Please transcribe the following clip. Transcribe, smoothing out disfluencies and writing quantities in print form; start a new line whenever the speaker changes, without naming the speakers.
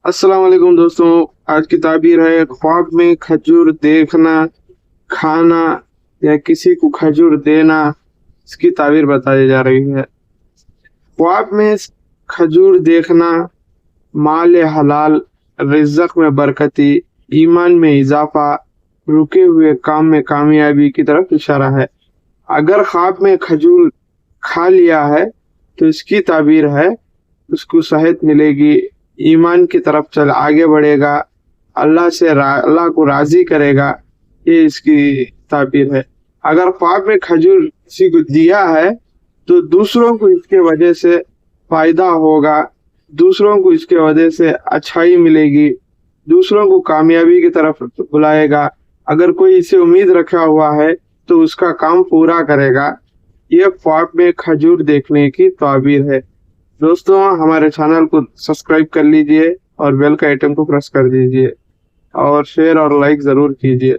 अस्सलाम वालेकुम दोस्तों। आज की ताबीर है ख्वाब में खजूर देखना, खाना या किसी को खजूर देना। इसकी ताबीर बताई जा रही है। ख्वाब में खजूर देखना माल हलाल, रिज़्क़ में बरकती, ईमान में इजाफा, रुके हुए काम में कामयाबी की तरफ इशारा है। अगर ख्वाब में खजूर खा लिया है तो इसकी ताबीर है उसको सेहत मिलेगी, ईमान की तरफ चल आगे बढ़ेगा, अल्लाह को राजी करेगा। ये इसकी ताबीर है। अगर ख्वाब में खजूर किसी को दिया है तो दूसरों को इसके वजह से फायदा होगा, दूसरों को इसके वजह से अच्छाई मिलेगी, दूसरों को कामयाबी की तरफ बुलाएगा। अगर कोई इसे उम्मीद रखा हुआ है तो उसका काम पूरा करेगा। ये ख्वाब में खजूर देखने की ताबीर है। दोस्तों, हमारे चैनल को सब्सक्राइब कर लीजिए और बेल का आइटम को प्रेस कर दीजिए और शेयर और लाइक ज़रूर कीजिए।